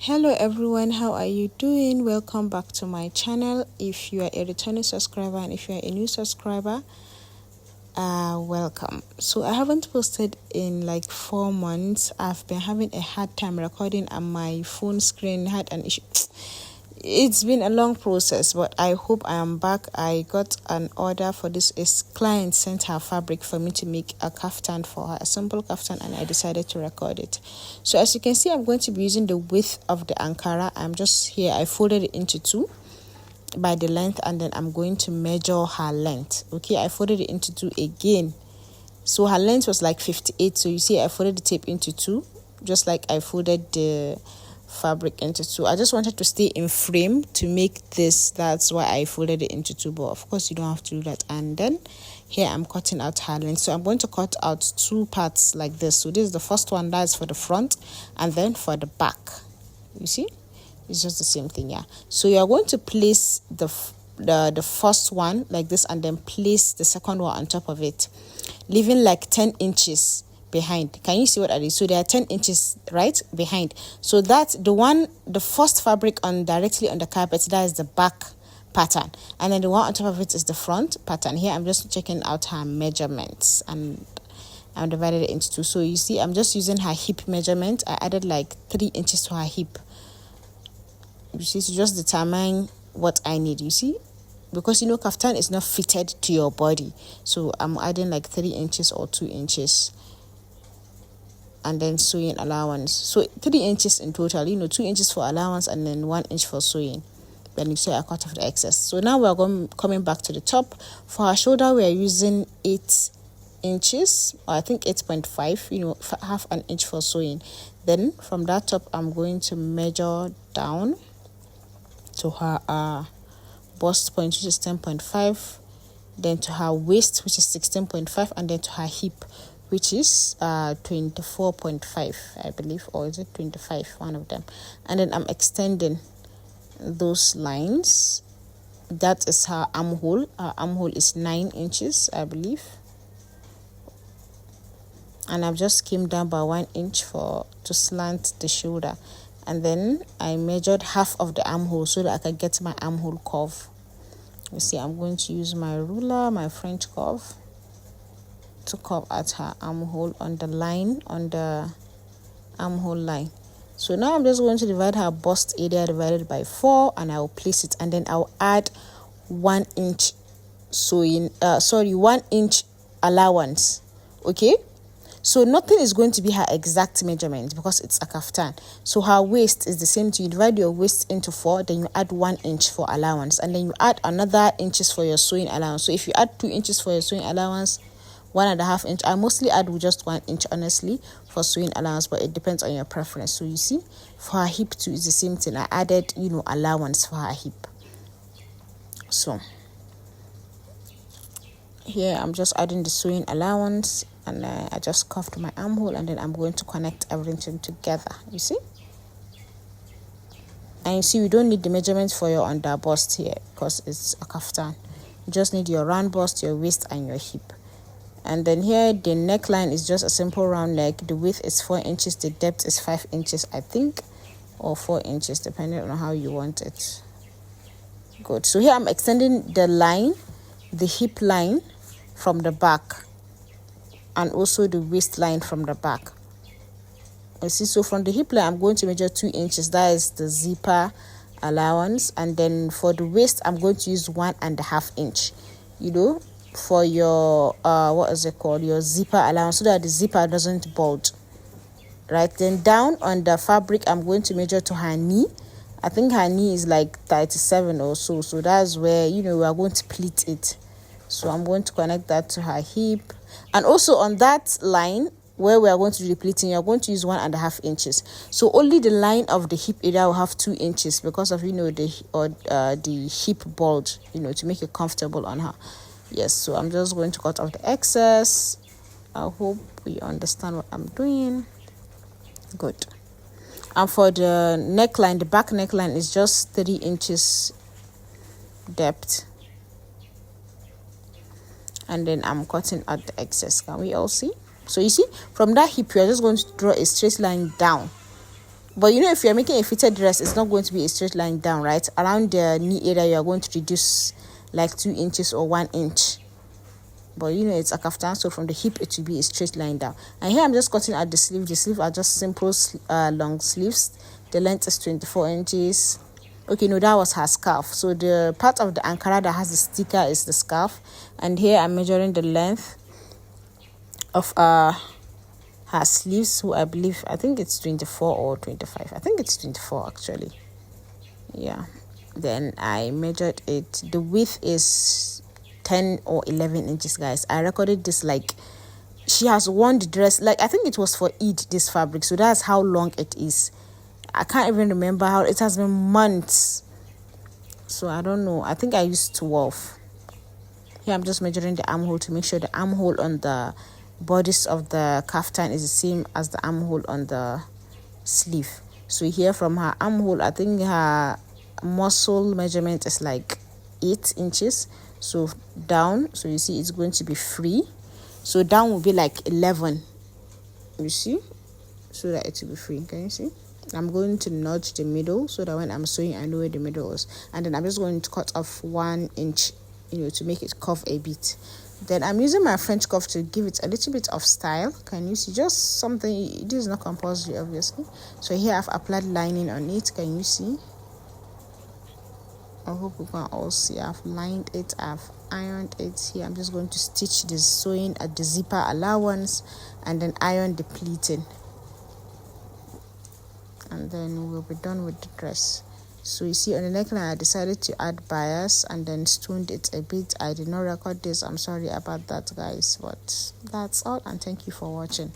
Hello everyone, how are you doing? Welcome back to my channel. If you are a returning subscriber and if you are a new subscriber, welcome. So I haven't posted in like 4 months. I've been having a hard time recording and my phone screen had an issue. It's been a long process, but I hope I am back. I got an order for this. A client sent her fabric for me to make a kaftan for her, a simple kaftan, and I decided to record it. So as you can see, I'm going to be using the width of the Ankara. I'm just here. I folded it into 2 by the length, and then I'm going to measure her length. Okay, I folded it into 2 again. So her length was like 58. So you see, I folded the tape into 2, just like I folded the fabric into 2. I just wanted to stay in frame to make this. That's why I folded it into 2, but of course you don't have to do that. And then here I'm cutting out her length, so I'm going to cut out 2 parts like this. So this is the first one, that's for the front, and then for the back, you see, it's just the same thing. Yeah, so you're going to place the first one like this, and then place the second one on top of it, leaving like 10 inches behind. Can you see what I did? So there are 10 inches right behind. So that's the first fabric on directly on the carpet, that is the back pattern, and then the one on top of it is the front pattern. Here I'm just checking out her measurements, and I'm divided it into 2. So you see, I'm just using her hip measurement. I added like 3 inches to her hip, you see, to just determine what I need, you see, because kaftan is not fitted to your body. So I'm adding like 3 inches or 2 inches, and then sewing allowance. So 3 inches in total, 2 inches for allowance and then 1 inch for sewing. Then you say I cut off the excess. So now we're coming back to the top. For our shoulder, we are using 8 inches, or I think 8.5, half an inch for sewing. Then from that top, I'm going to measure down to her bust point, which is 10.5, then to her waist, which is 16.5, and then to her hip, which is 24.5, I believe, or is it 25, one of them. And then I'm extending those lines. That is her armhole. Her armhole is 9 inches, I believe, and I've just came down by 1 inch to slant the shoulder. And then I measured half of the armhole so that I can get my armhole curve. You see, I'm going to use my ruler, my French curve, to curve at her armhole on the armhole line. So now I'm just going to divide her bust area divided by 4, and I'll place it, and then I'll add 1 inch 1 inch allowance. Okay, so nothing is going to be her exact measurement because it's a kaftan. So her waist is the same. You divide your waist into 4, then you add 1 inch for allowance, and then you add another inches for your sewing allowance. So if you add 2 inches for your sewing allowance, 1.5 inch. I mostly add with just 1 inch, honestly, for sewing allowance, but it depends on your preference. So you see, for her hip too, is the same thing. I added, allowance for her hip. So here I'm just adding the sewing allowance, and I just cuffed my armhole, and then I'm going to connect everything together. You see, and you see, we don't need the measurements for your under bust here because it's a kaftan. You just need your round bust, your waist, and your hip. And then here the neckline is just a simple round neck. The width is 4 inches, the depth is 5 inches, I think, or 4 inches, depending on how you want it. Good. So here I'm extending the line, the hip line from the back, and also the waistline from the back. You see, so from the hip line I'm going to measure 2 inches. That is the zipper allowance. And then for the waist I'm going to use 1.5 inch, for your your zipper allowance, so that the zipper doesn't bulge. Right, then down on the fabric I'm going to measure to her knee. I think her knee is like 37 or so. So that's where we are going to pleat it. So I'm going to connect that to her hip, and also on that line where we are going to do the pleating, you're going to use 1.5 inches. So only the line of the hip area will have 2 inches because of the hip bulge, to make it comfortable on her. Yes, so I'm just going to cut off the excess. I hope you understand what I'm doing. Good. And for the neckline, the back neckline is just 3 inches depth. And then I'm cutting out the excess. Can we all see? So you see, from that hip, you're just going to draw a straight line down. But you know, if you're making a fitted dress, it's not going to be a straight line down, right? Around the knee area, you are going to reduce like 2 inches or 1 inch. But you know, it's a kaftan, so from the hip it will be a straight line down. And here I'm just cutting at the sleeve. The sleeve are just simple long sleeves. The length is 24 inches. Okay, no, that was her scarf. So the part of the ankara that has the sticker is the scarf. And here I'm measuring the length of her sleeves. So I think it's 24 or 25. I think it's 24 actually. Yeah. Then I measured it. The width is 10 or 11 inches, guys. I recorded this like she has worn the dress, like I think it was for Eid, this fabric, so that's how long it is. I can't even remember how, it has been months, so I don't know. I think I used 12. Here I'm just measuring the armhole to make sure the armhole on the bodice of the kaftan is the same as the armhole on the sleeve. So here from her armhole, I think her muscle measurement is like 8 inches. So down, so you see it's going to be free. So down will be like 11, you see, so that it will be free. Can you see? I'm going to notch the middle so that when I'm sewing, I know where the middle is. And then I'm just going to cut off 1 inch, you know, to make it curve a bit. Then I'm using my French cuff to give it a little bit of style. Can you see? Just something, this is not compulsory obviously. So here I've applied lining on it. Can you see? I hope you can all see. I've lined it, I've ironed it. Here I'm just going to stitch the sewing at the zipper allowance and then iron the pleating, and then we'll be done with the dress. So you see on the neckline I decided to add bias and then stoned it a bit. I did not record this, I'm sorry about that, guys, but that's all, and thank you for watching.